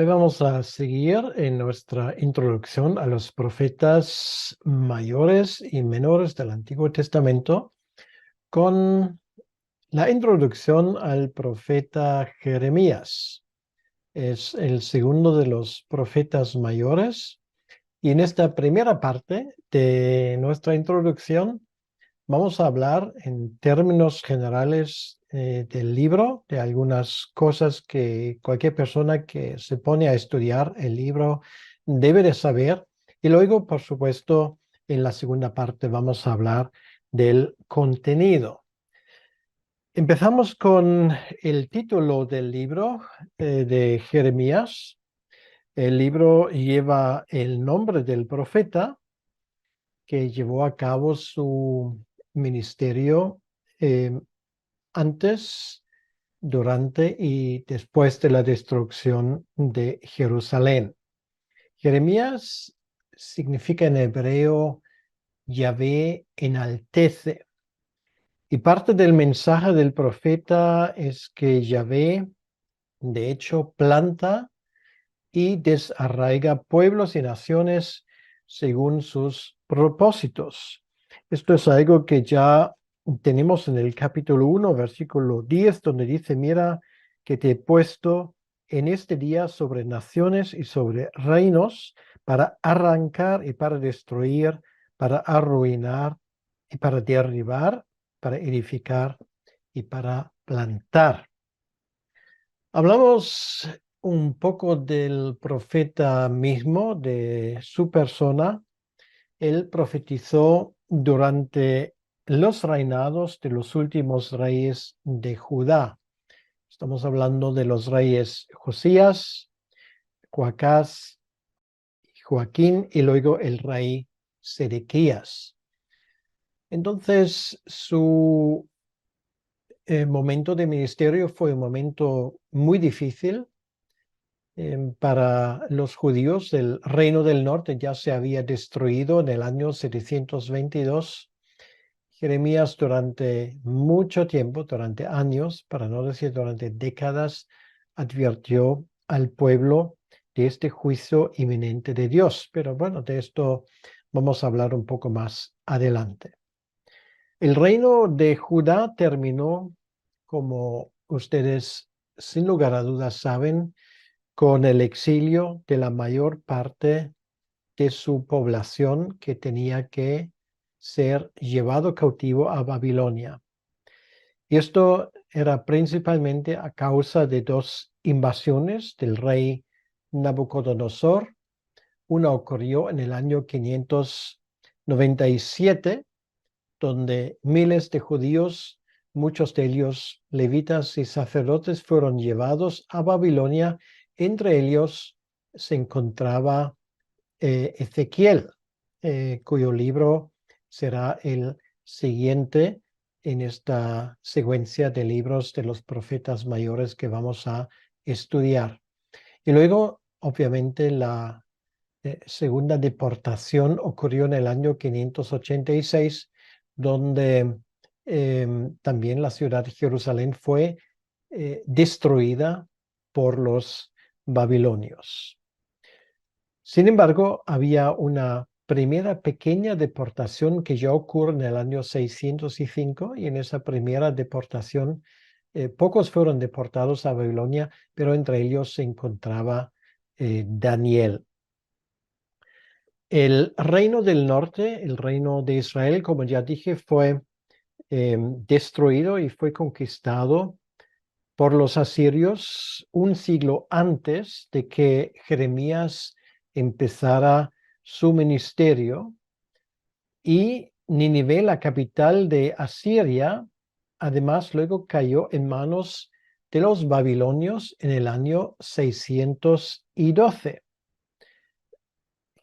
Hoy vamos a seguir en nuestra introducción a los profetas mayores y menores del Antiguo Testamento con la introducción al profeta Jeremías. Es el segundo de los profetas mayores y en esta primera parte de nuestra introducción vamos a hablar en términos generales del libro, de algunas cosas que cualquier persona que se pone a estudiar el libro debe de saber. Y luego, por supuesto, en la segunda parte vamos a hablar del contenido. Empezamos con el título del libro de Jeremías. El libro lleva el nombre del profeta que llevó a cabo su ministerio eh, antes, durante y después de la destrucción de Jerusalén. Jeremías significa en hebreo Yahvé enaltece. Y parte del mensaje del profeta es que Yahvé, de hecho, planta y desarraiga pueblos y naciones según sus propósitos. Esto es algo que ya tenemos en el capítulo 1, versículo 10, donde dice, mira que te he puesto en este día sobre naciones y sobre reinos para arrancar y para destruir, para arruinar y para derribar, para edificar y para plantar. Hablamos un poco del profeta mismo, de su persona. Él profetizó durante los reinados de los últimos reyes de Judá. Estamos hablando de los reyes Josías, Joacás, Joaquín y luego el rey Sedequías. Entonces, su momento de ministerio fue un momento muy difícil. Para los judíos, el reino del norte ya se había destruido en el año 722. Jeremías durante mucho tiempo, durante años, para no decir durante décadas, advirtió al pueblo de este juicio inminente de Dios. Pero bueno, de esto vamos a hablar un poco más adelante. El reino de Judá terminó, como ustedes sin lugar a dudas saben, con el exilio de la mayor parte de su población que tenía que ser llevado cautivo a Babilonia. Y esto era principalmente a causa de dos invasiones del rey Nabucodonosor. Una ocurrió en el año 597, donde miles de judíos, muchos de ellos levitas y sacerdotes, fueron llevados a Babilonia. Entre ellos se encontraba Ezequiel, cuyo libro será el siguiente en esta secuencia de libros de los profetas mayores que vamos a estudiar. Y luego, obviamente, la segunda deportación ocurrió en el año 586, donde también la ciudad de Jerusalén fue destruida por los babilonios. Sin embargo, había una primera pequeña deportación que ya ocurre en el año 605, y en esa primera deportación pocos fueron deportados a Babilonia, pero entre ellos se encontraba Daniel. El reino del norte, el reino de Israel, como ya dije, fue destruido y fue conquistado por los asirios un siglo antes de que Jeremías empezara su ministerio. Y Nínive, la capital de Asiria, además luego cayó en manos de los babilonios en el año 612.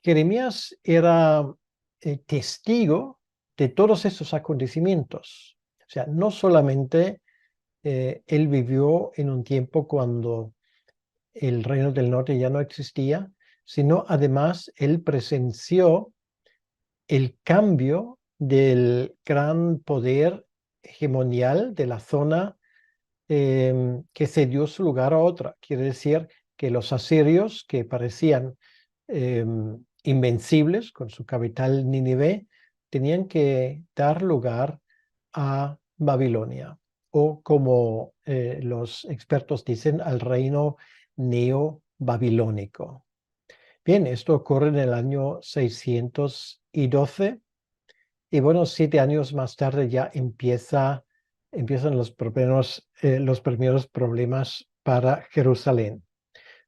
Jeremías era testigo de todos estos acontecimientos. O sea, no solamente él vivió en un tiempo cuando el reino del norte ya no existía, sino además él presenció el cambio del gran poder hegemonial de la zona que cedió su lugar a otra. Quiere decir que los asirios, que parecían invencibles con su capital Nínive, tenían que dar lugar a Babilonia, o como los expertos dicen, al reino neobabilónico. Bien, esto ocurre en el año 612 y bueno, 7 años más tarde ya empiezan los primeros problemas para Jerusalén.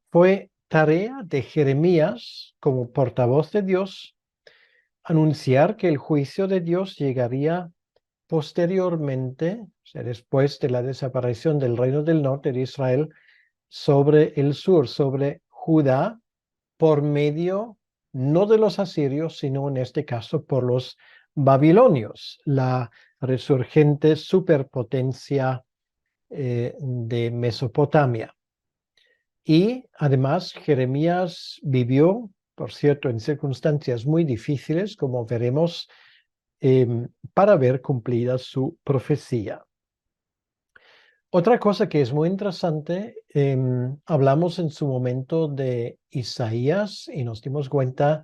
Fue tarea de Jeremías, como portavoz de Dios, anunciar que el juicio de Dios llegaría posteriormente, o sea, después de la desaparición del reino del norte de Israel, sobre el sur, sobre Judá, por medio no de los asirios, sino en este caso por los babilonios, la resurgente superpotencia de Mesopotamia. Y además Jeremías vivió, por cierto, en circunstancias muy difíciles, como veremos, para ver cumplida su profecía. Otra cosa que es muy interesante, hablamos en su momento de Isaías y nos dimos cuenta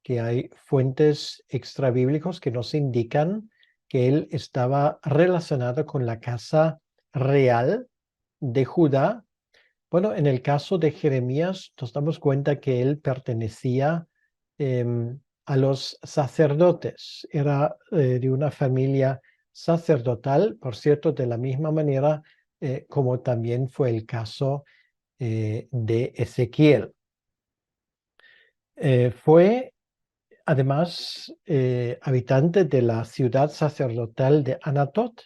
que hay fuentes extrabíblicos que nos indican que él estaba relacionado con la casa real de Judá. Bueno, en el caso de Jeremías nos damos cuenta que él pertenecía a los sacerdotes, era de una familia sacerdotal, por cierto, de la misma manera como también fue el caso de Ezequiel. Fue además habitante de la ciudad sacerdotal de Anatot,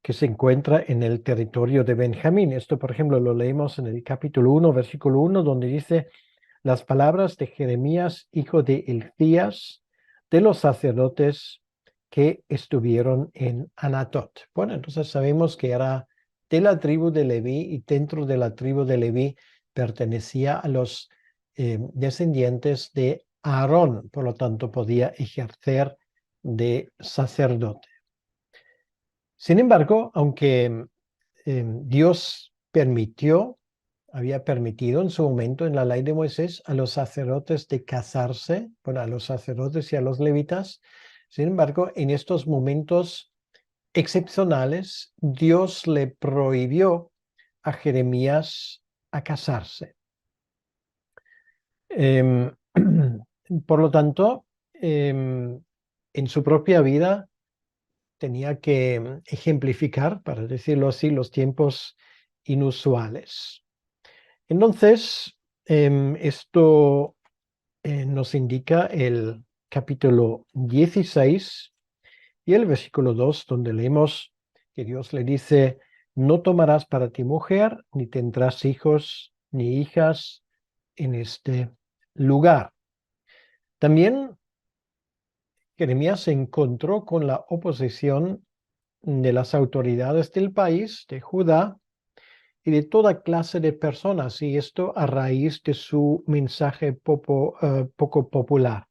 que se encuentra en el territorio de Benjamín. Esto, por ejemplo, lo leemos en el capítulo 1, versículo 1, donde dice: las palabras de Jeremías, hijo de Hilcías, de los sacerdotes que estuvieron en Anatot. Bueno, entonces sabemos que era de la tribu de Leví, y dentro de la tribu de Leví pertenecía a los descendientes de Aarón, por lo tanto podía ejercer de sacerdote. Sin embargo, aunque Dios había permitido en su momento en la ley de Moisés a los sacerdotes de casarse, bueno, a los sacerdotes y a los levitas, sin embargo, en estos momentos excepcionales, Dios le prohibió a Jeremías a casarse. Por lo tanto, en su propia vida tenía que ejemplificar, para decirlo así, los tiempos inusuales. Entonces, esto nos indica el capítulo 16 y el versículo 2, donde leemos que Dios le dice: no tomarás para ti mujer, ni tendrás hijos ni hijas en este lugar. También Jeremías se encontró con la oposición de las autoridades del país, de Judá, y de toda clase de personas, y esto a raíz de su mensaje poco popular.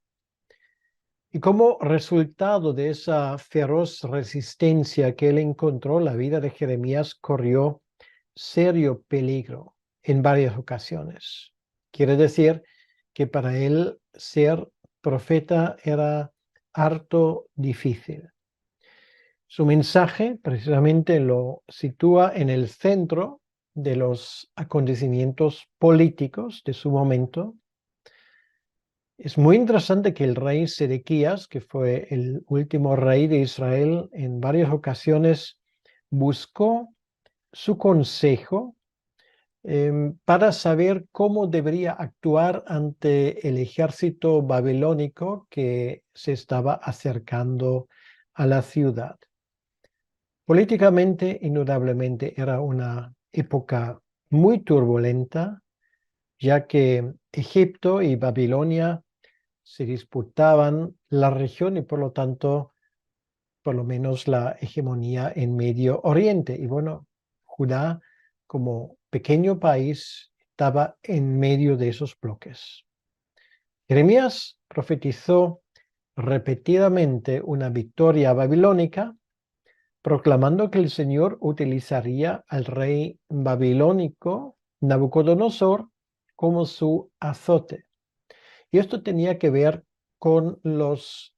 Y como resultado de esa feroz resistencia que él encontró, la vida de Jeremías corrió serio peligro en varias ocasiones. Quiere decir que para él ser profeta era harto difícil. Su mensaje precisamente lo sitúa en el centro de los acontecimientos políticos de su momento. Es muy interesante que el rey Sedequías, que fue el último rey de Israel, en varias ocasiones buscó su consejo para saber cómo debería actuar ante el ejército babilónico que se estaba acercando a la ciudad. Políticamente, indudablemente, era una época muy turbulenta, ya que Egipto y Babilonia se disputaban la región y por lo tanto, por lo menos la hegemonía en Medio Oriente. Y bueno, Judá, como pequeño país estaba en medio de esos bloques. Jeremías profetizó repetidamente una victoria babilónica, proclamando que el Señor utilizaría al rey babilónico Nabucodonosor como su azote. Y esto tenía que ver con los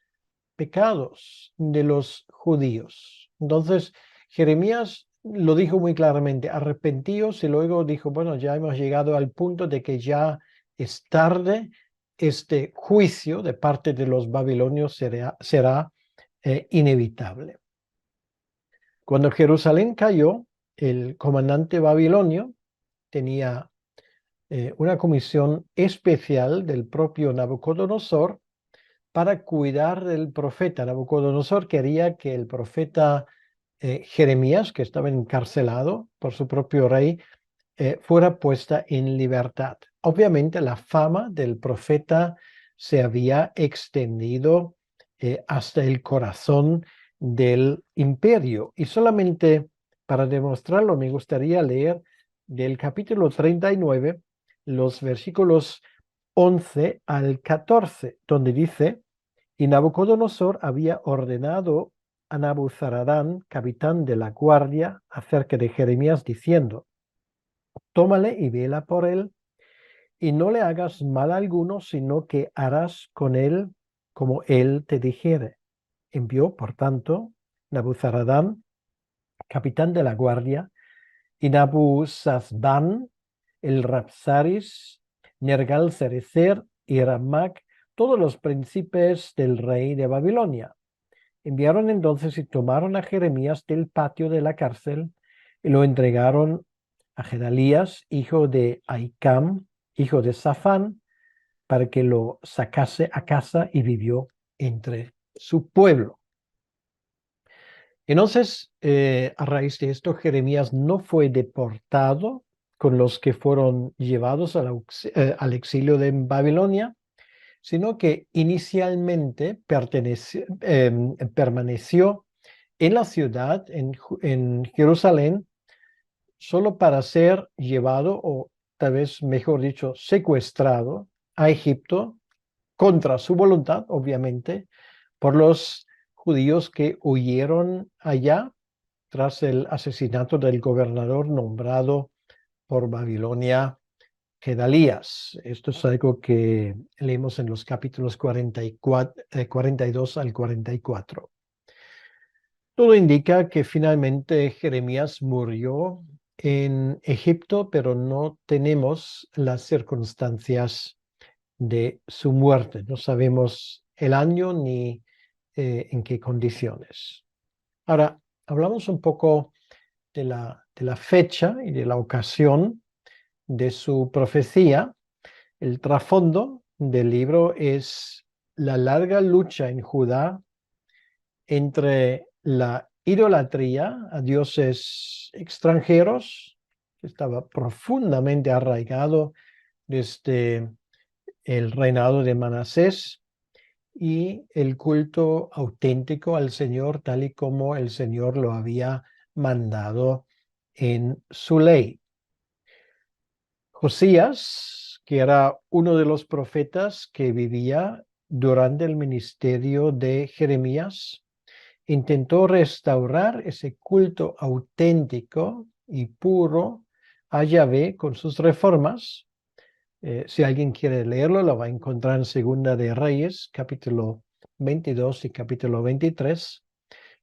pecados de los judíos. Entonces, Jeremías lo dijo muy claramente, arrepentíos, y luego dijo, bueno, ya hemos llegado al punto de que ya es tarde, este juicio de parte de los babilonios será inevitable. Cuando Jerusalén cayó, el comandante babilonio tenía una comisión especial del propio Nabucodonosor para cuidar del profeta. Nabucodonosor quería que el profeta Jeremías, que estaba encarcelado por su propio rey, fuera puesta en libertad. Obviamente la fama del profeta se había extendido hasta el corazón del imperio. Y solamente para demostrarlo me gustaría leer del capítulo 39 los versículos 11 al 14, donde dice: y Nabucodonosor había ordenado a Nabuzaradán, capitán de la guardia, acerca de Jeremías, diciendo: tómale y vela por él, y no le hagas mal alguno, sino que harás con él como él te dijere. Envió, por tanto, Nabuzaradán, capitán de la guardia, y Nabuzazban, el Rabsaris, Nergal-Sarecer y Ramac, todos los príncipes del rey de Babilonia. Enviaron entonces y tomaron a Jeremías del patio de la cárcel y lo entregaron a Gedalías, hijo de Ahicam, hijo de Safán, para que lo sacase a casa, y vivió entre su pueblo. Entonces, a raíz de esto, Jeremías no fue deportado con los que fueron llevados al exilio de Babilonia, sino que inicialmente permaneció en la ciudad, en Jerusalén, solo para ser llevado, o tal vez mejor dicho, secuestrado a Egipto contra su voluntad, obviamente, por los judíos que huyeron allá tras el asesinato del gobernador nombrado por Babilonia, Gedalías. Esto es algo que leemos en los capítulos 42 al 44. Todo indica que finalmente Jeremías murió en Egipto, pero no tenemos las circunstancias de su muerte. No sabemos el año ni en qué condiciones. Ahora, hablamos un poco de la fecha y de la ocasión de su profecía. El trasfondo del libro es la larga lucha en Judá entre la idolatría a dioses extranjeros, que estaba profundamente arraigado desde el reinado de Manasés, y el culto auténtico al Señor, tal y como el Señor lo había mandado en su ley. Josías, que era uno de los profetas que vivía durante el ministerio de Jeremías, intentó restaurar ese culto auténtico y puro a Yahvé con sus reformas. Si alguien quiere leerlo, lo va a encontrar en Segunda de Reyes, capítulo 22 y capítulo 23.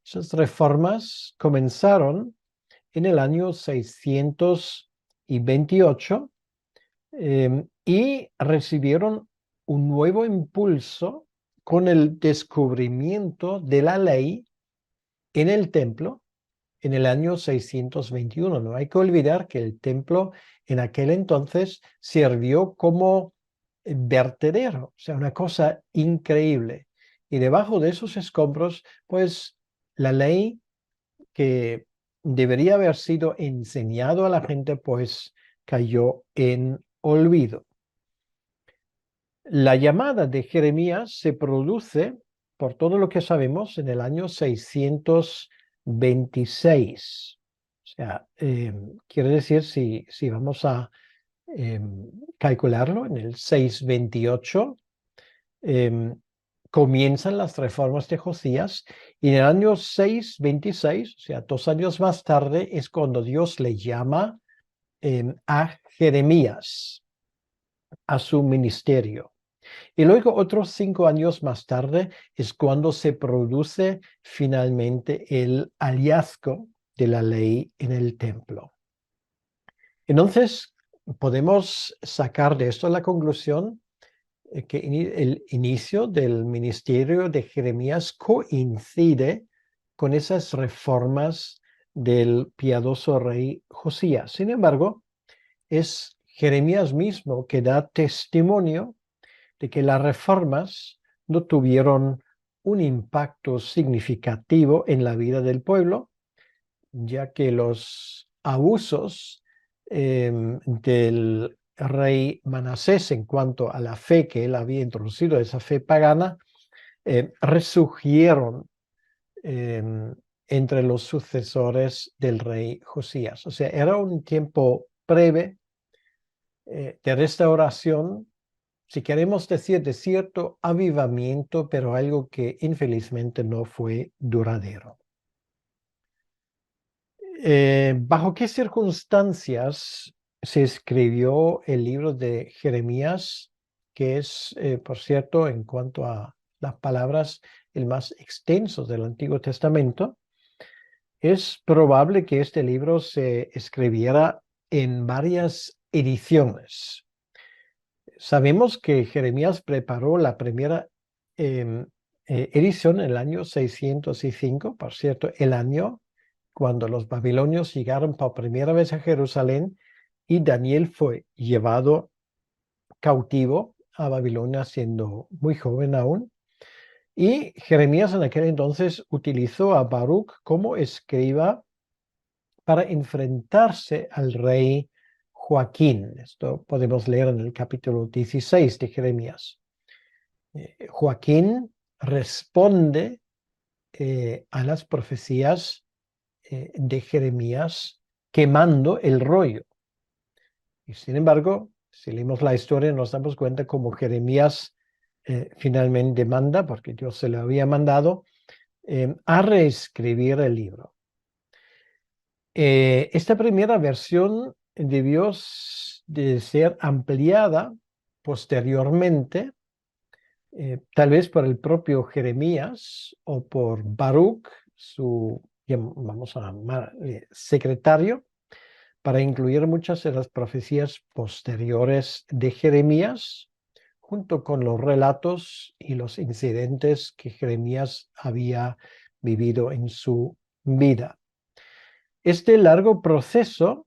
Esas reformas comenzaron en el año 628 y recibieron un nuevo impulso con el descubrimiento de la ley en el templo en el año 621. No hay que olvidar que el templo en aquel entonces sirvió como vertedero, o sea, una cosa increíble. Y debajo de esos escombros, pues la ley que debería haber sido enseñado a la gente, pues cayó en olvido. La llamada de Jeremías se produce, por todo lo que sabemos, en el año 626. O sea, quiere decir, si vamos a calcularlo, en el 628 comienzan las reformas de Josías y en el año 626, o sea, 2 años más tarde, es cuando Dios le llama a Jeremías a su ministerio. Y luego otros 5 años más tarde es cuando se produce finalmente el hallazgo de la ley en el templo. Entonces, podemos sacar de esto la conclusión que el inicio del ministerio de Jeremías coincide con esas reformas del piadoso rey Josías. Sin embargo, es Jeremías mismo que da testimonio de que las reformas no tuvieron un impacto significativo en la vida del pueblo, ya que los abusos del rey Manasés en cuanto a la fe que él había introducido, esa fe pagana, resurgieron entre los sucesores del rey Josías. O sea, era un tiempo breve de restauración, si queremos decir de cierto avivamiento, pero algo que infelizmente no fue duradero. ¿Bajo qué circunstancias se escribió el libro de Jeremías, que es, por cierto, en cuanto a las palabras, el más extenso del Antiguo Testamento? Es probable que este libro se escribiera en varias ediciones. Sabemos que Jeremías preparó la primera edición en el año 605, por cierto, el año cuando los babilonios llegaron por primera vez a Jerusalén y Daniel fue llevado cautivo a Babilonia siendo muy joven aún. Y Jeremías en aquel entonces utilizó a Baruch como escriba para enfrentarse al rey Joaquín. Esto podemos leer en el capítulo 16 de Jeremías. Joaquín responde a las profecías de Jeremías quemando el rollo. Y sin embargo, si leemos la historia, nos damos cuenta como Jeremías finalmente manda, porque Dios se lo había mandado, a reescribir el libro. Esta primera versión debió de ser ampliada posteriormente, tal vez por el propio Jeremías o por Baruch, su, vamos a llamar, secretario, para incluir muchas de las profecías posteriores de Jeremías, junto con los relatos y los incidentes que Jeremías había vivido en su vida. Este largo proceso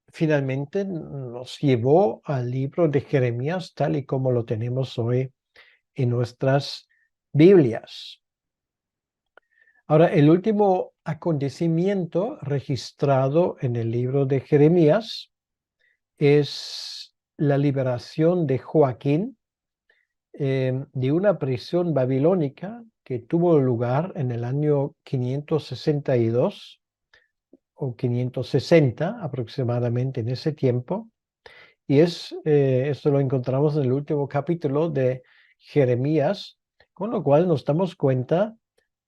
finalmente nos llevó al libro de Jeremías tal y como lo tenemos hoy en nuestras Biblias. Ahora, el último acontecimiento registrado en el libro de Jeremías es la liberación de Joaquín de una prisión babilónica que tuvo lugar en el año 562 o 560 aproximadamente en ese tiempo. Y esto lo encontramos en el último capítulo de Jeremías, con lo cual nos damos cuenta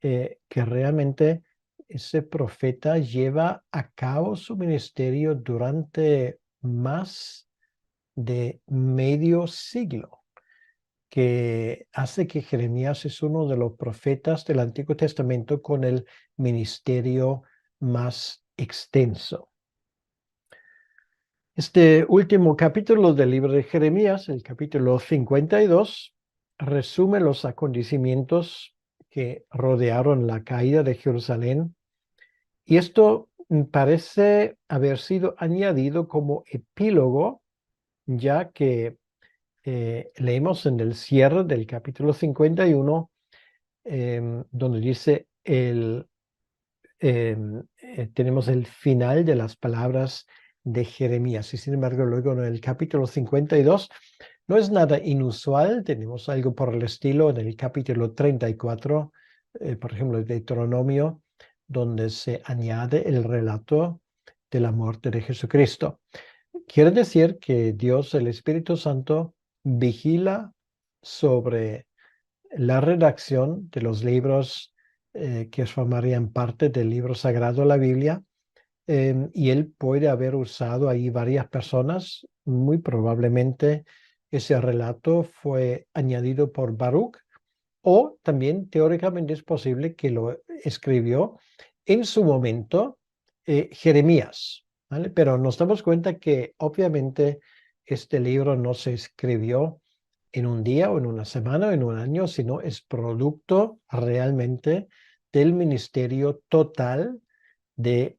que realmente ese profeta lleva a cabo su ministerio durante más de medio siglo, que hace que Jeremías es uno de los profetas del Antiguo Testamento con el ministerio más extenso. Este último capítulo del libro de Jeremías, el capítulo 52, resume los acontecimientos que rodearon la caída de Jerusalén. Y esto parece haber sido añadido como epílogo, ya que leemos en el cierre del capítulo 51, donde dice tenemos el final de las palabras de Jeremías. Y sin embargo, luego en el capítulo 52 no es nada inusual. Tenemos algo por el estilo en el capítulo 34, por ejemplo, de Deuteronomio, donde se añade el relato de la muerte de Jesucristo. Quiere decir que Dios, el Espíritu Santo, vigila sobre la redacción de los libros que formarían parte del libro sagrado, la Biblia, y él puede haber usado ahí varias personas. Muy probablemente ese relato fue añadido por Baruch, o también teóricamente es posible que lo escribió en su momento Jeremías, ¿vale? Pero nos damos cuenta que obviamente este libro no se escribió en un día o en una semana o en un año, sino es producto realmente del ministerio total de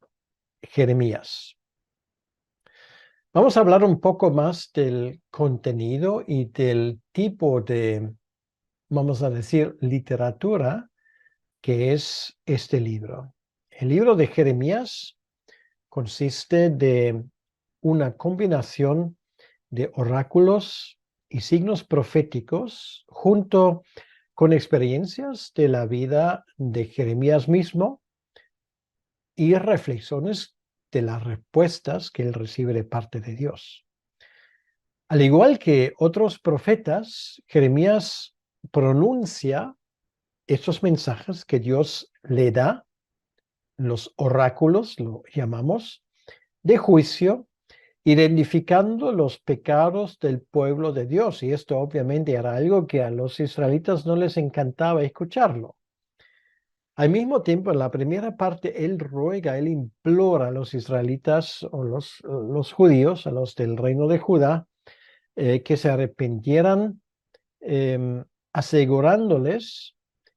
Jeremías. Vamos a hablar un poco más del contenido y del tipo de, vamos a decir, literatura que es este libro. El libro de Jeremías consiste de una combinación de oráculos y signos proféticos junto con experiencias de la vida de Jeremías mismo y reflexiones de las respuestas que él recibe de parte de Dios. Al igual que otros profetas, Jeremías pronuncia estos mensajes que Dios le da, los oráculos, lo llamamos, de juicio, identificando los pecados del pueblo de Dios. Y esto obviamente era algo que a los israelitas no les encantaba escucharlo. Al mismo tiempo, en la primera parte, él ruega, él implora a los israelitas o los judíos, a los del reino de Judá, que se arrepintieran, asegurándoles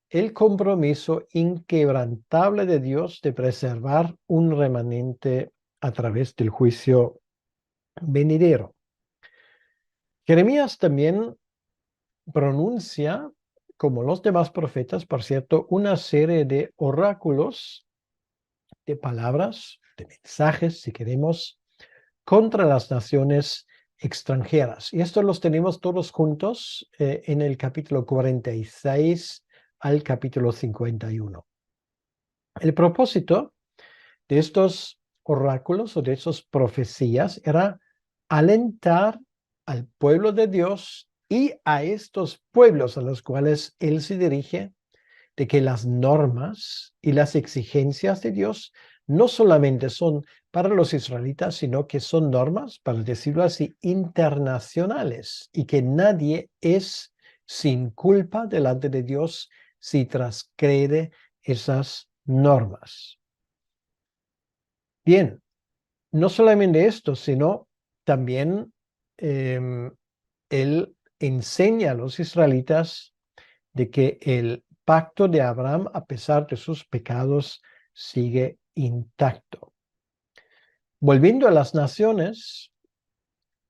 el compromiso inquebrantable de Dios de preservar un remanente a través del juicio venidero. Jeremías también pronuncia, como los demás profetas, por cierto, una serie de oráculos, de palabras, de mensajes, si queremos, contra las naciones extranjeras. Y esto los tenemos todos juntos en el capítulo 46 al capítulo 51. El propósito de estos oráculos o de esas profecías era alentar al pueblo de Dios y a estos pueblos a los cuales él se dirige, de que las normas y las exigencias de Dios no solamente son para los israelitas, sino que son normas, para decirlo así, internacionales, y que nadie es sin culpa delante de Dios si transgrede esas normas. Bien, no solamente esto, sino también él enseña a los israelitas de que el pacto de Abraham, a pesar de sus pecados, sigue intacto. Volviendo a las naciones,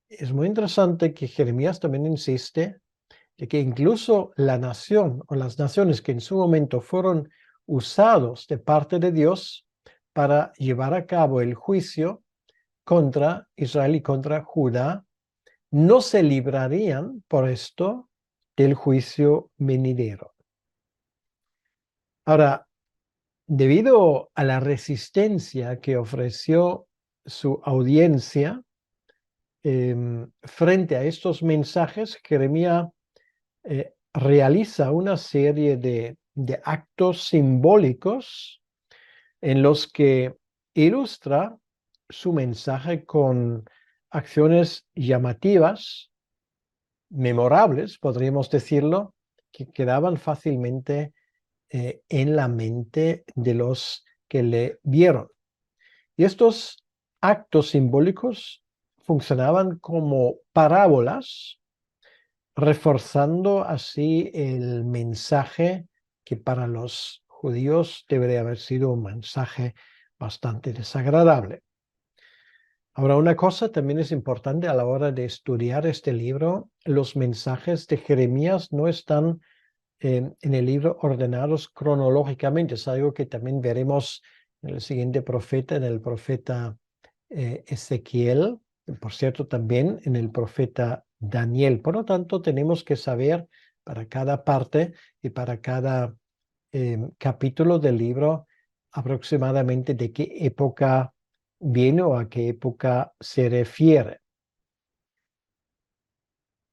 es muy interesante que Jeremías también insiste de que incluso la nación o las naciones que en su momento fueron usados de parte de Dios para llevar a cabo el juicio contra Israel y contra Judá, no se librarían por esto del juicio venidero. Ahora, debido a la resistencia que ofreció su audiencia frente a estos mensajes, Jeremías realiza una serie de actos simbólicos en los que ilustra su mensaje con acciones llamativas, memorables, podríamos decirlo, que quedaban fácilmente en la mente de los que le vieron. Y estos actos simbólicos funcionaban como parábolas, reforzando así el mensaje que para los judíos debería haber sido un mensaje bastante desagradable. Ahora, una cosa también es importante a la hora de estudiar este libro: los mensajes de Jeremías no están en el libro ordenados cronológicamente. Es algo que también veremos en el siguiente profeta, en el profeta Ezequiel, por cierto, también en el profeta Daniel. Por lo tanto, tenemos que saber para cada parte y para cada capítulo del libro aproximadamente de qué época viene o a qué época se refiere.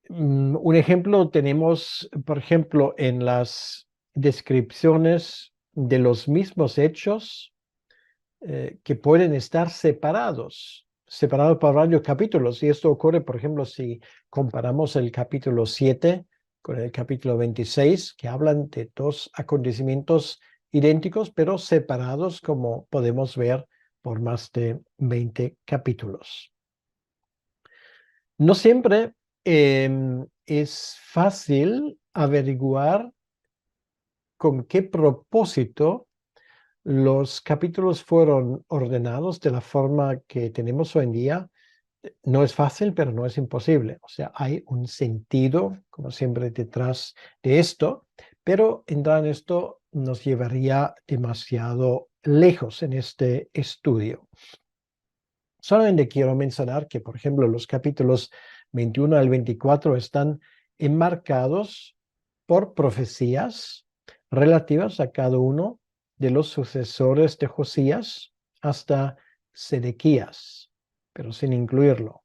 Un ejemplo tenemos, por ejemplo, en las descripciones de los mismos hechos que pueden estar separados por varios capítulos. Y esto ocurre, por ejemplo, si comparamos el capítulo 7 con el capítulo 26, que hablan de dos acontecimientos idénticos, pero separados, como podemos ver, por más de 20 capítulos. No siempre es fácil averiguar con qué propósito los capítulos fueron ordenados de la forma que tenemos hoy en día. No es fácil, pero no es imposible. O sea, hay un sentido, como siempre, detrás de esto, pero entrar en esto nos llevaría demasiado lejos en este estudio. Solamente quiero mencionar que, por ejemplo, los capítulos 21 al 24 están enmarcados por profecías relativas a cada uno de los sucesores de Josías hasta Sedequías, pero sin incluirlo.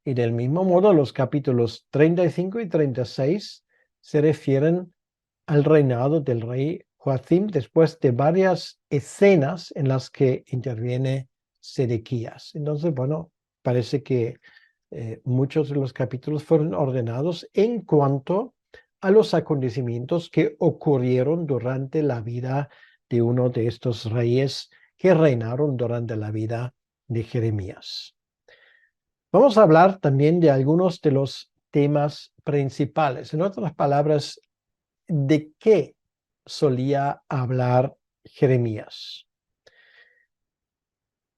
Y del mismo modo, los capítulos 35 y 36 se refieren al reinado del rey Joacim después de varias escenas en las que interviene Sedequías. Entonces, bueno, parece que muchos de los capítulos fueron ordenados en cuanto a los acontecimientos que ocurrieron durante la vida de uno de estos reyes que reinaron durante la vida de Jeremías. Vamos a hablar también de algunos de los temas principales. En otras palabras, ¿de qué solía hablar Jeremías?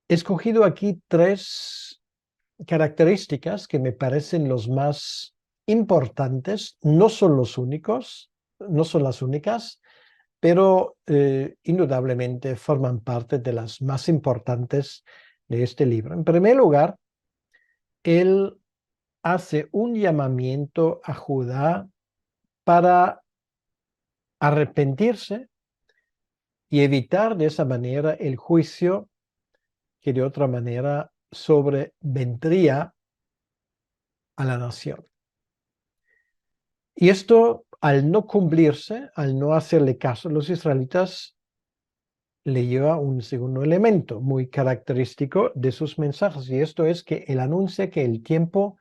He escogido aquí tres características que me parecen los más importantes. No son los únicos, no son las únicas, pero indudablemente forman parte de las más importantes de este libro. En primer lugar, él hace un llamamiento a Judá para arrepentirse y evitar de esa manera el juicio que de otra manera sobrevendría a la nación. Y esto, al no cumplirse, al no hacerle caso a los israelitas, le lleva un segundo elemento muy característico de sus mensajes, y esto es que él anuncia que el tiempo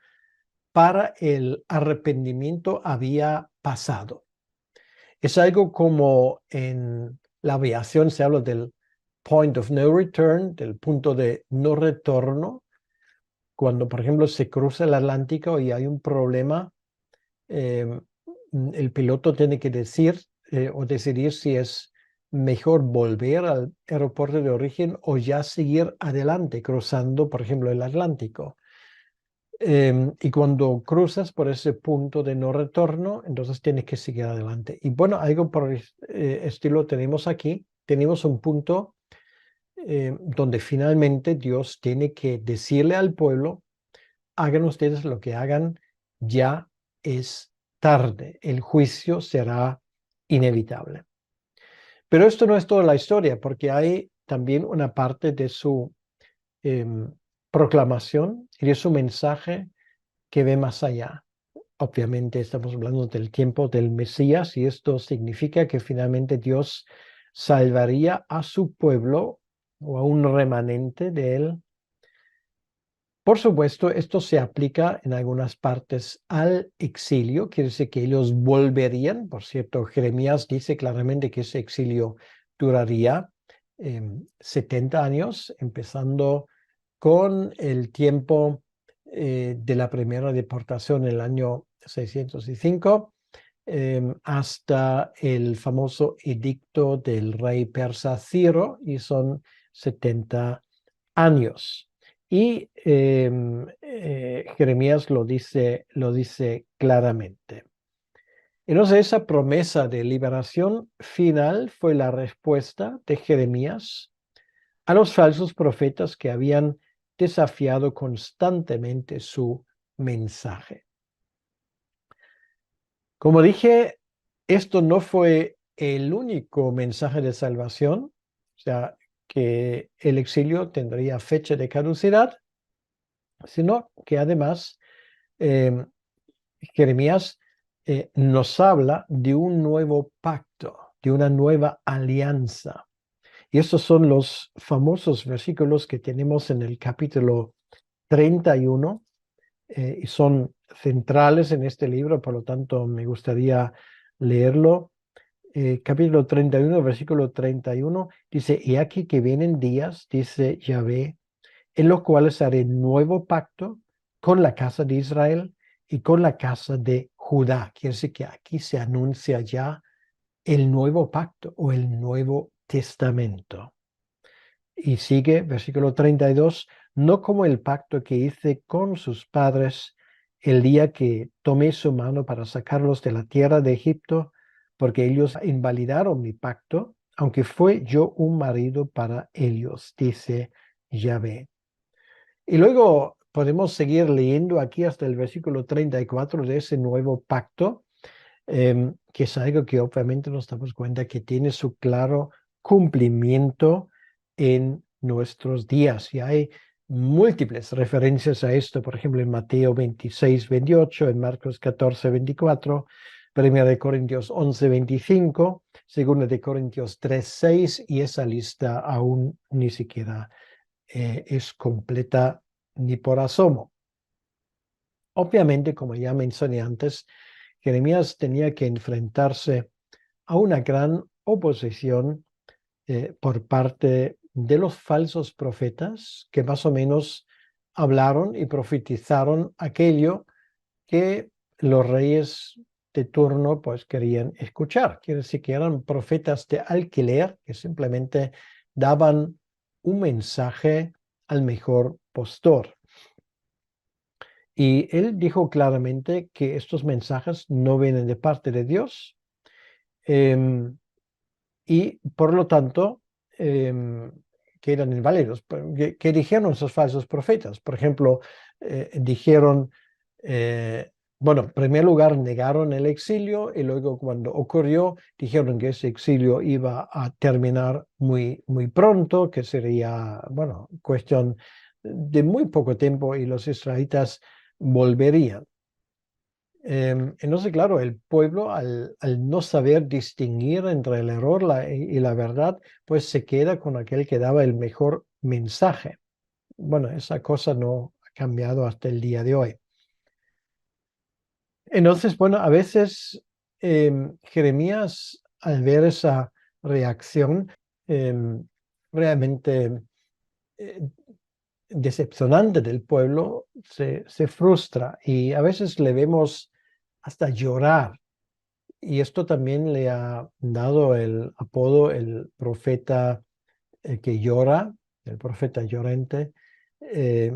para el arrepentimiento había pasado. Es algo como en la aviación se habla del point of no return, del punto de no retorno. Cuando, por ejemplo, se cruza el Atlántico y hay un problema, eh, el piloto tiene que decir o decidir si es mejor volver al aeropuerto de origen o ya seguir adelante cruzando, por ejemplo, el Atlántico. Y cuando cruzas por ese punto de no retorno, entonces tienes que seguir adelante. Y bueno, algo por el estilo tenemos aquí. Tenemos un punto donde finalmente Dios tiene que decirle al pueblo, hagan ustedes lo que hagan, ya es tarde. El juicio será inevitable. Pero esto no es toda la historia, porque hay también una parte de su proclamación y de su mensaje que ve más allá. Obviamente estamos hablando del tiempo del Mesías y esto significa que finalmente Dios salvaría a su pueblo o a un remanente de él. Por supuesto, esto se aplica en algunas partes al exilio, quiere decir que ellos volverían. Por cierto, Jeremías dice claramente que ese exilio duraría 70 años, empezando con el tiempo de la primera deportación en el año 605 hasta el famoso edicto del rey persa Ciro, y son 70 años. Y Jeremías lo dice claramente. Entonces, esa promesa de liberación final fue la respuesta de Jeremías a los falsos profetas que habían desafiado constantemente su mensaje. Como dije, esto no fue el único mensaje de salvación, o sea, que el exilio tendría fecha de caducidad, sino que además Jeremías nos habla de un nuevo pacto, de una nueva alianza. Y estos son los famosos versículos que tenemos en el capítulo 31 y son centrales en este libro, por lo tanto me gustaría leerlo. Capítulo 31, versículo 31, dice, y aquí que vienen días, dice Yahvé, en los cuales haré nuevo pacto con la casa de Israel y con la casa de Judá. Quiere decir que aquí se anuncia ya el nuevo pacto o el nuevo testamento. Y sigue, versículo 32, no como el pacto que hice con sus padres el día que tomé su mano para sacarlos de la tierra de Egipto, porque ellos invalidaron mi pacto, aunque fue yo un marido para ellos, dice Yahvé. Y luego podemos seguir leyendo aquí hasta el versículo 34 de ese nuevo pacto, que es algo que obviamente nos damos cuenta que tiene su claro cumplimiento en nuestros días. Y hay múltiples referencias a esto, por ejemplo, en Mateo 26, 28, en Marcos 14, 24, 1 de Corintios 11, 25, 2 de Corintios 3, 6, y esa lista aún ni siquiera es completa ni por asomo. Obviamente, como ya mencioné antes, Jeremías tenía que enfrentarse a una gran oposición por parte de los falsos profetas que más o menos hablaron y profetizaron aquello que los reyes de turno pues querían escuchar. Quiere decir que eran profetas de alquiler que simplemente daban un mensaje al mejor postor. Y él dijo claramente que estos mensajes no vienen de parte de Dios y por lo tanto que eran inválidos. ¿Qué dijeron esos falsos profetas? Por ejemplo, dijeron, bueno, en primer lugar negaron el exilio y luego cuando ocurrió dijeron que ese exilio iba a terminar muy, muy pronto, que sería, bueno, cuestión de muy poco tiempo y los israelitas volverían. Entonces, claro, el pueblo al no saber distinguir entre el error y la verdad, pues se queda con aquel que daba el mejor mensaje. Bueno, esa cosa no ha cambiado hasta el día de hoy. Entonces, bueno, a veces Jeremías, al ver esa reacción realmente eh, decepcionante del pueblo, se frustra y a veces le vemos hasta llorar. Y esto también le ha dado el apodo el profeta que llora, el profeta llorante. Eh,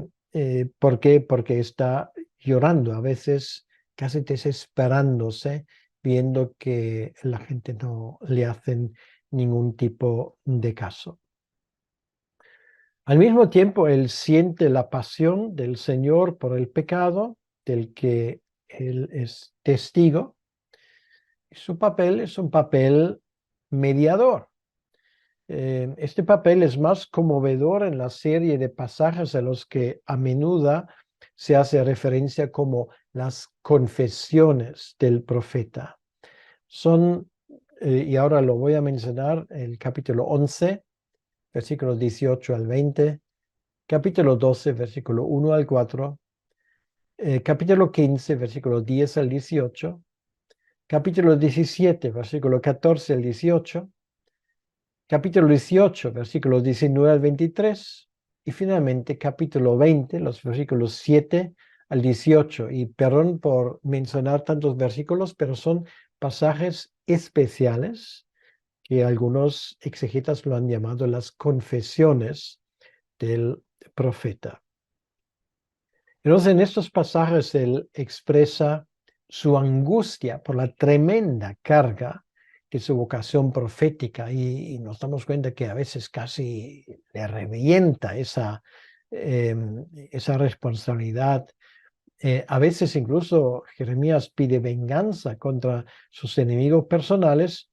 ¿Por qué? Porque está llorando, a veces casi desesperándose, viendo que la gente no le hacen ningún tipo de caso. Al mismo tiempo, él siente la pasión del Señor por el pecado, del que él es testigo. Su papel es un papel mediador. Este papel es más conmovedor en la serie de pasajes a los que a menudo se hace referencia como las confesiones del profeta. Son, y ahora lo voy a mencionar, el capítulo 11, versículos 18 al 20, capítulo 12, versículo 1 al 4, capítulo 15, versículo 10 al 18, capítulo 17, versículo 14 al 18, capítulo 18, versículos 19 al 23, y finalmente capítulo 20, los versículos 7 al 18. Y perdón por mencionar tantos versículos, pero son pasajes especiales que algunos exegetas lo han llamado las confesiones del profeta. Entonces, en estos pasajes él expresa su angustia por la tremenda carga de su vocación profética y nos damos cuenta que a veces casi le revienta esa responsabilidad. A veces incluso Jeremías pide venganza contra sus enemigos personales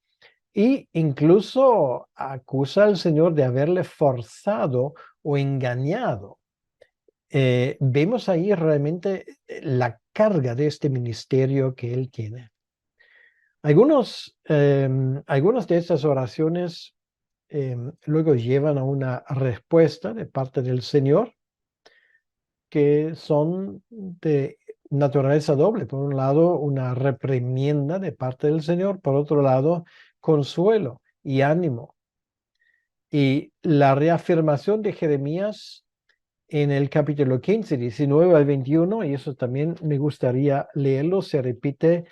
Y incluso acusa al Señor de haberle forzado o engañado. Vemos ahí realmente la carga de este ministerio que él tiene. Algunas de estas oraciones luego llevan a una respuesta de parte del Señor que son de naturaleza doble. Por un lado, una reprimienda de parte del Señor, por otro lado, consuelo y ánimo. Y la reafirmación de Jeremías en el capítulo 15, 19 al 21, y eso también me gustaría leerlo, se repite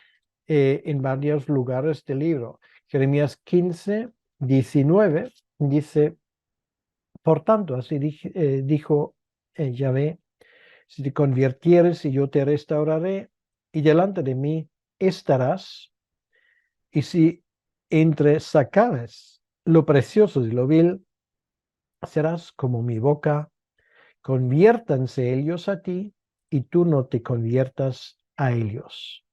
en varios lugares del libro. Jeremías 15, 19 dice, por tanto, así dijo Yahvé, si te convirtieres y yo te restauraré, y delante de mí estarás, y si entresacares lo precioso y lo vil, serás como mi boca, conviértanse ellos a ti, y tú no te conviertas a ellos.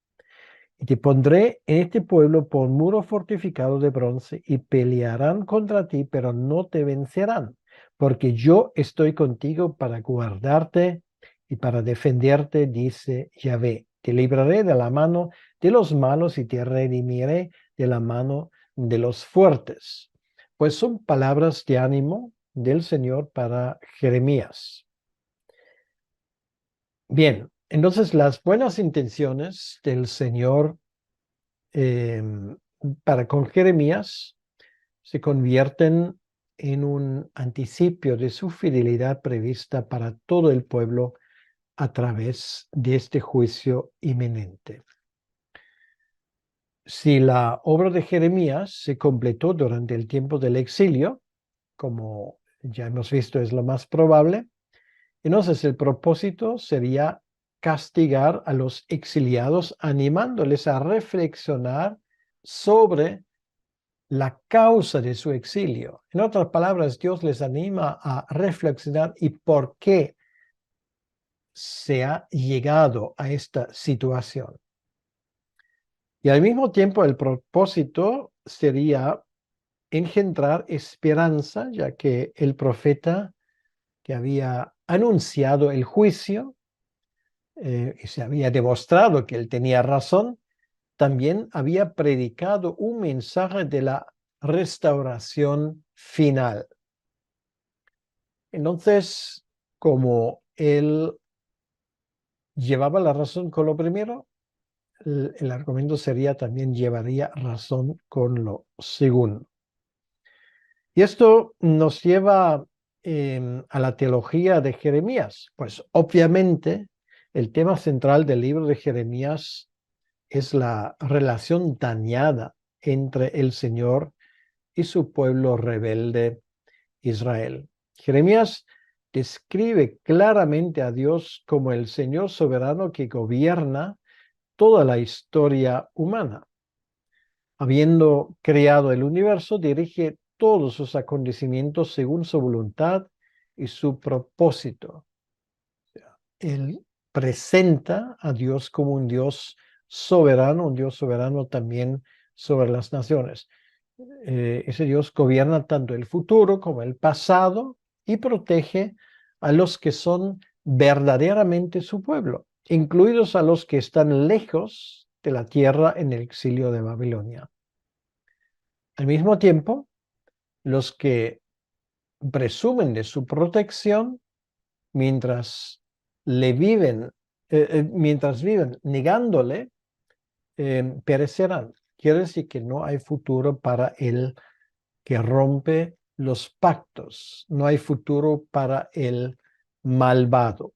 Y te pondré en este pueblo por muro fortificado de bronce, y pelearán contra ti, pero no te vencerán, porque yo estoy contigo para guardarte y para defenderte, dice Yahvé. Te libraré de la mano de los malos y te redimiré de la mano de los fuertes. Pues son palabras de ánimo del Señor para Jeremías. Bien, entonces las buenas intenciones del Señor para con Jeremías se convierten en un anticipio de su fidelidad prevista para todo el pueblo a través de este juicio inminente. Si la obra de Jeremías se completó durante el tiempo del exilio, como ya hemos visto es lo más probable, entonces el propósito sería castigar a los exiliados, animándoles a reflexionar sobre la causa de su exilio. En otras palabras, Dios les anima a reflexionar y por qué se ha llegado a esta situación. Y al mismo tiempo el propósito sería engendrar esperanza, ya que el profeta que había anunciado el juicio y se había demostrado que él tenía razón, también había predicado un mensaje de la restauración final. Entonces, como él llevaba la razón con lo primero, el argumento sería también llevaría razón con lo segundo. Y esto nos lleva a la teología de Jeremías. Pues obviamente el tema central del libro de Jeremías es la relación dañada entre el Señor y su pueblo rebelde Israel. Jeremías describe claramente a Dios como el Señor soberano que gobierna toda la historia humana. Habiendo creado el universo, dirige todos sus acontecimientos según su voluntad y su propósito. Él presenta a Dios como un Dios soberano también sobre las naciones. Ese Dios gobierna tanto el futuro como el pasado y protege a los que son verdaderamente su pueblo, incluidos a los que están lejos de la tierra en el exilio de Babilonia. Al mismo tiempo, los que presumen de su protección mientras mientras viven negándole, perecerán. Quiere decir que no hay futuro para el que rompe los pactos. No hay futuro para el malvado.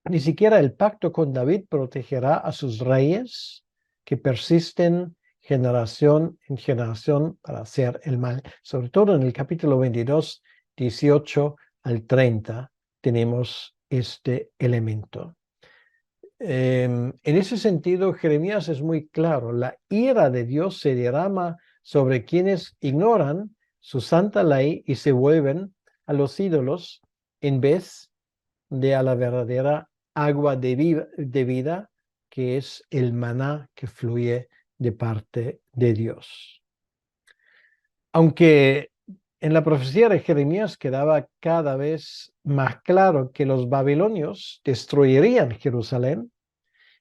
Ni siquiera el pacto con David protegerá a sus reyes que persisten generación en generación para hacer el mal. Sobre todo en el capítulo 22, 18 al 30 tenemos este elemento. En ese sentido, Jeremías es muy claro. La ira de Dios se derrama sobre quienes ignoran su santa ley y se vuelven a los ídolos en vez de a la verdadera agua de vida, que es el maná que fluye de parte de Dios. Aunque en la profecía de Jeremías quedaba cada vez más claro que los babilonios destruirían Jerusalén,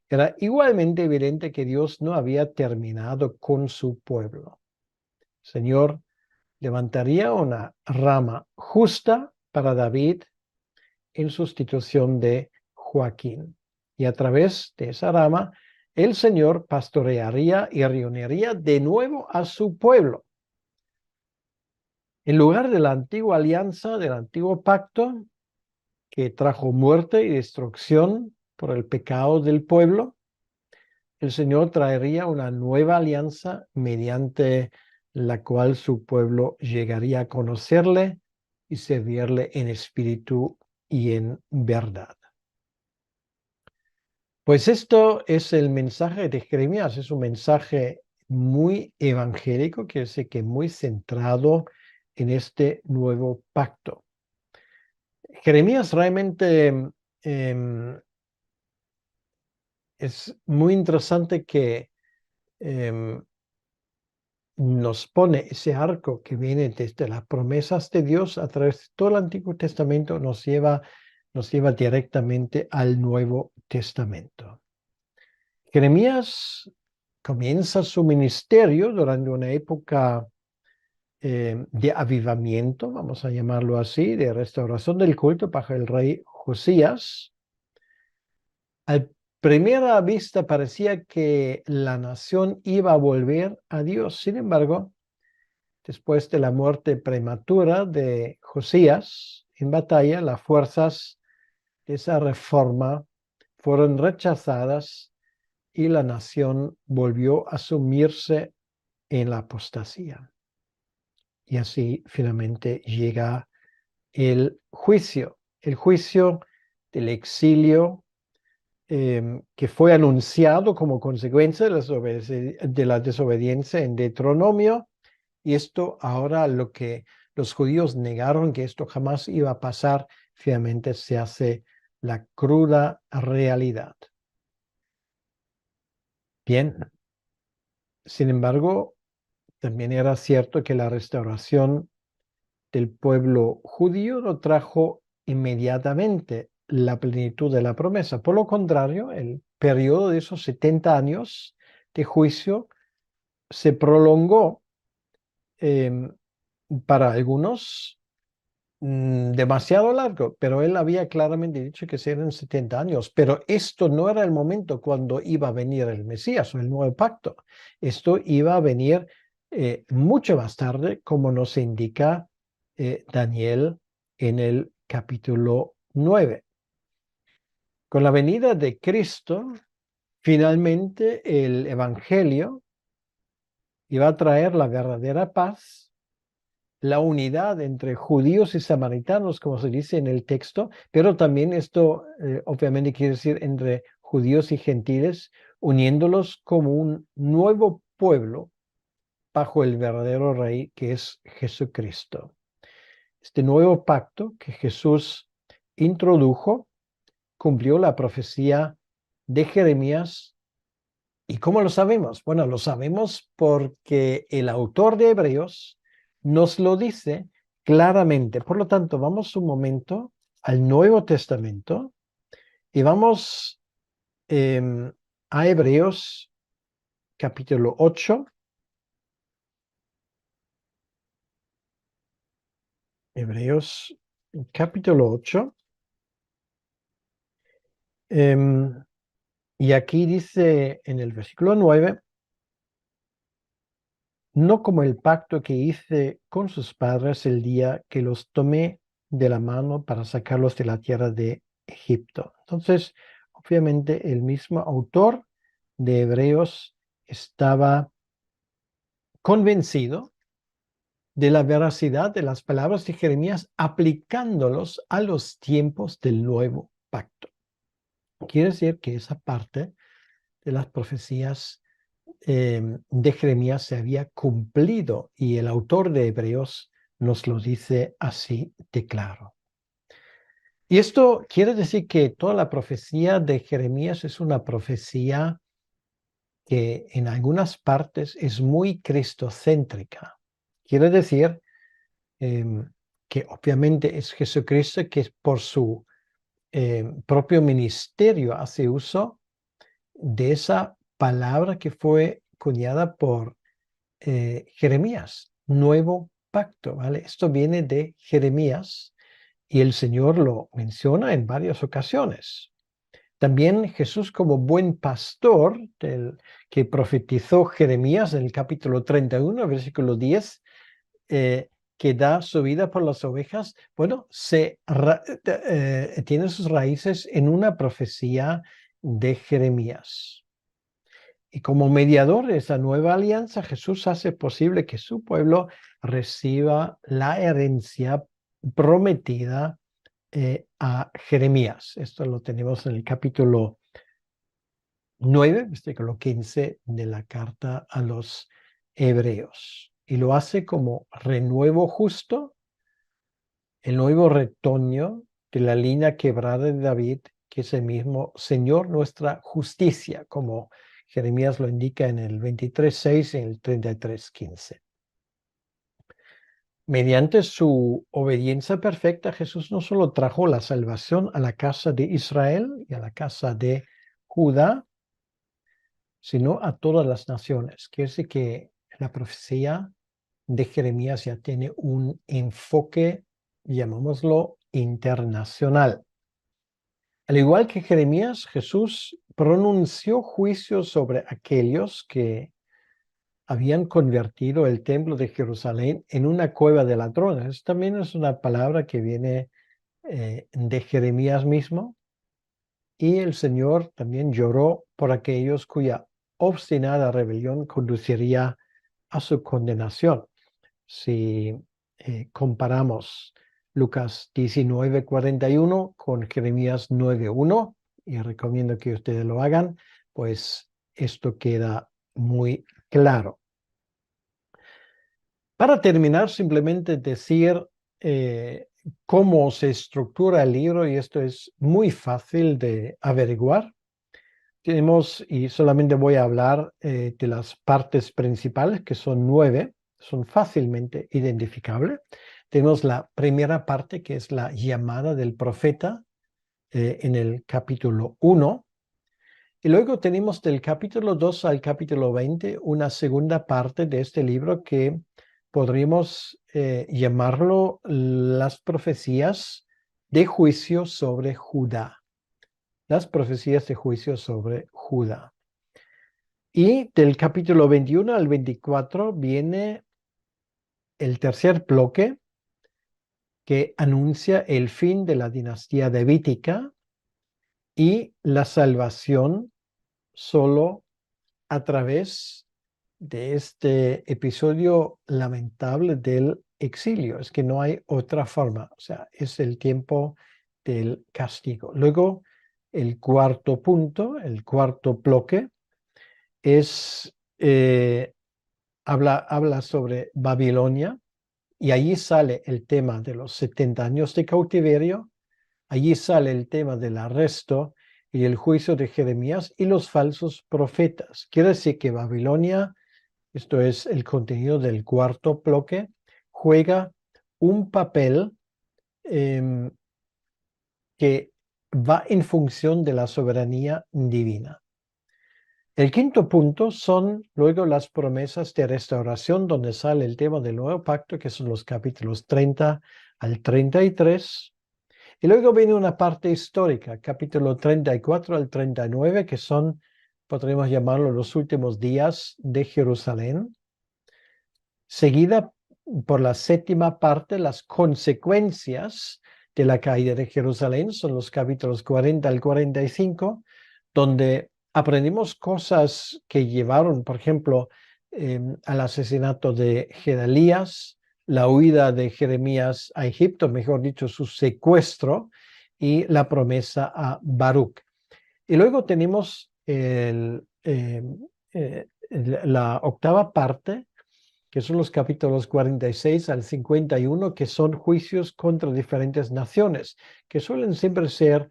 era igualmente evidente que Dios no había terminado con su pueblo. El Señor levantaría una rama justa para David en sustitución de Joaquín. Y a través de esa rama, el Señor pastorearía y reuniría de nuevo a su pueblo. En lugar de la antigua alianza, del antiguo pacto, que trajo muerte y destrucción por el pecado del pueblo, el Señor traería una nueva alianza mediante la cual su pueblo llegaría a conocerle y servirle en espíritu y en verdad. Pues esto es el mensaje de Jeremías, es un mensaje muy evangélico, quiere decir que muy centrado en este nuevo pacto. Jeremías realmente es muy interesante que nos pone ese arco que viene desde las promesas de Dios a través de todo el Antiguo Testamento, nos lleva directamente al Nuevo Testamento. Jeremías comienza su ministerio durante una época de avivamiento, vamos a llamarlo así, de restauración del culto bajo el rey Josías. A primera vista parecía que la nación iba a volver a Dios. Sin embargo, después de la muerte prematura de Josías en batalla, las fuerzas de esa reforma fueron rechazadas y la nación volvió a sumirse en la apostasía. Y así finalmente llega el juicio del exilio que fue anunciado como consecuencia de la desobediencia en Deuteronomio. Y esto ahora lo que los judíos negaron que esto jamás iba a pasar, finalmente se hace la cruda realidad. Bien, sin embargo, también era cierto que la restauración del pueblo judío no trajo inmediatamente la plenitud de la promesa. Por lo contrario, el periodo de esos 70 años de juicio se prolongó para algunos demasiado largo, pero él había claramente dicho que serían 70 años, pero esto no era el momento cuando iba a venir el Mesías o el nuevo pacto. Esto iba a venir mucho más tarde, como nos indica Daniel en el capítulo 9. Con la venida de Cristo, finalmente el Evangelio iba a traer la verdadera paz, la unidad entre judíos y samaritanos, como se dice en el texto, pero también esto obviamente quiere decir entre judíos y gentiles, uniéndolos como un nuevo pueblo bajo el verdadero rey que es Jesucristo. Este nuevo pacto que Jesús introdujo cumplió la profecía de Jeremías. ¿Y cómo lo sabemos? Bueno, lo sabemos porque el autor de Hebreos nos lo dice claramente. Por lo tanto, vamos un momento al Nuevo Testamento y vamos a Hebreos capítulo 8. Hebreos capítulo 8. Y aquí dice en el versículo 9, no como el pacto que hice con sus padres el día que los tomé de la mano para sacarlos de la tierra de Egipto. Entonces, obviamente, el mismo autor de Hebreos estaba convencido de la veracidad de las palabras de Jeremías aplicándolos a los tiempos del nuevo pacto. Quiere decir que esa parte de las profecías de Jeremías se había cumplido y el autor de Hebreos nos lo dice así de claro. Y esto quiere decir que toda la profecía de Jeremías es una profecía que en algunas partes es muy cristocéntrica. Quiere decir que obviamente es Jesucristo que por su propio ministerio hace uso de esa palabra que fue cunada por Jeremías, nuevo pacto, ¿vale? Esto viene de Jeremías y el Señor lo menciona en varias ocasiones. También Jesús como buen pastor que profetizó Jeremías en el capítulo 31, versículo 10, que da su vida por las ovejas, bueno, tiene sus raíces en una profecía de Jeremías. Y como mediador de esa nueva alianza, Jesús hace posible que su pueblo reciba la herencia prometida a Jeremías. Esto lo tenemos en el capítulo 9, versículo 15 de la carta a los hebreos. Y lo hace como renuevo justo, el nuevo retoño de la línea quebrada de David, que es el mismo Señor nuestra justicia, como Jeremías lo indica en el 23:6 y en el 33:15. Mediante su obediencia perfecta, Jesús no solo trajo la salvación a la casa de Israel y a la casa de Judá, sino a todas las naciones. Quiere decir que la profecía de Jeremías ya tiene un enfoque, llamémoslo, internacional. Al igual que Jeremías, Jesús pronunció juicios sobre aquellos que habían convertido el templo de Jerusalén en una cueva de ladrones. También es una palabra que viene de Jeremías mismo. Y el Señor también lloró por aquellos cuya obstinada rebelión conduciría a su condenación. Si comparamos Lucas 19:41 con Jeremías 9:1, y recomiendo que ustedes lo hagan, pues esto queda muy claro. Para terminar, simplemente decir cómo se estructura el libro, y esto es muy fácil de averiguar. Tenemos, y solamente voy a hablar de las partes principales, que son 9, son fácilmente identificables. Tenemos la primera parte, que es la llamada del profeta en el capítulo 1. Y luego tenemos del capítulo 2 al capítulo 20 una segunda parte de este libro que podríamos llamarlo las profecías de juicio sobre Judá. Las profecías de juicio sobre Judá. Y del capítulo 21 al 24 viene el tercer bloque que anuncia el fin de la dinastía davídica y la salvación solo a través de este episodio lamentable del exilio. Es que no hay otra forma. O sea, es el tiempo del castigo. Luego, el cuarto punto, el cuarto bloque, habla sobre Babilonia, y allí sale el tema de los 70 años de cautiverio, allí sale el tema del arresto y el juicio de Jeremías y los falsos profetas. Quiere decir que Babilonia, esto es el contenido del cuarto bloque, juega un papel que va en función de la soberanía divina. El quinto punto son luego las promesas de restauración, donde sale el tema del nuevo pacto, que son los capítulos 30 al 33. Y luego viene una parte histórica, capítulo 34 al 39, que son, podríamos llamarlo, los últimos días de Jerusalén. Seguida por la séptima parte, las consecuencias de la caída de Jerusalén, son los capítulos 40 al 45, donde aprendimos cosas que llevaron, por ejemplo, al asesinato de Gedalías, la huida de Jeremías a Egipto, mejor dicho, su secuestro, y la promesa a Baruch. Y luego tenemos la octava parte, que son los capítulos 46 al 51, que son juicios contra diferentes naciones, que suelen siempre ser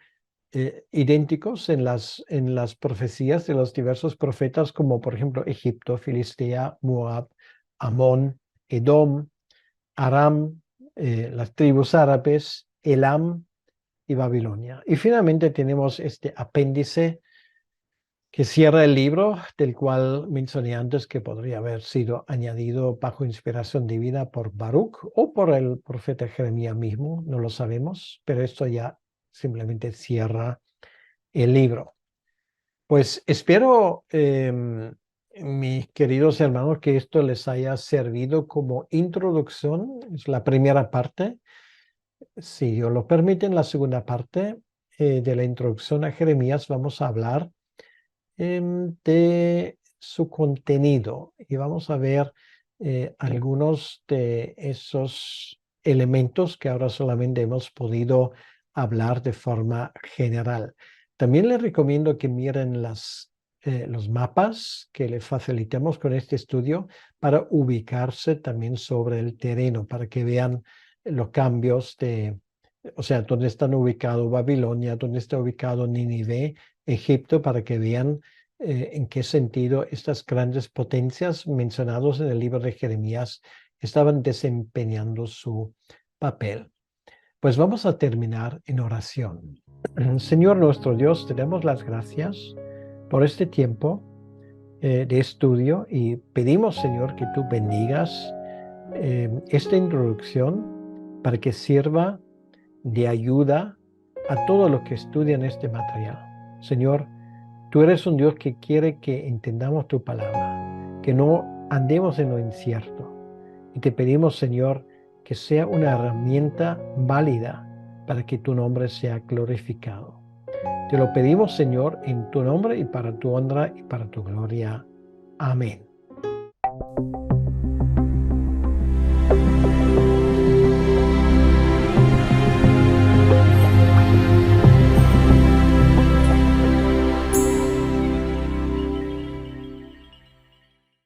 idénticos en las profecías de los diversos profetas, como por ejemplo Egipto, Filistea, Moab, Amón Edom, Aram, las tribus árabes, Elam y Babilonia. Y finalmente tenemos este apéndice que cierra el libro, del cual mencioné antes que podría haber sido añadido bajo inspiración divina por Baruch o por el profeta Jeremías mismo, no lo sabemos, pero esto ya simplemente cierra el libro. Pues espero, mis queridos hermanos, que esto les haya servido como introducción. Es la primera parte. Si Dios lo permite, en la segunda parte de la introducción a Jeremías vamos a hablar de su contenido y vamos a ver algunos de esos elementos que ahora solamente hemos podido hablar de forma general. También les recomiendo que miren los mapas que le facilitamos con este estudio para ubicarse también sobre el terreno, para que vean los cambios o sea, dónde están ubicados Babilonia, dónde está ubicado Nínive, Egipto, para que vean en qué sentido estas grandes potencias mencionadas en el libro de Jeremías estaban desempeñando su papel. Pues vamos a terminar en oración. Señor nuestro Dios, te damos las gracias por este tiempo de estudio y pedimos, Señor, que tú bendigas esta introducción para que sirva de ayuda a todos los que estudian este material. Señor, tú eres un Dios que quiere que entendamos tu palabra, que no andemos en lo incierto. Y te pedimos, Señor, que sea una herramienta válida para que tu nombre sea glorificado. Te lo pedimos, Señor, en tu nombre y para tu honra y para tu gloria. Amén.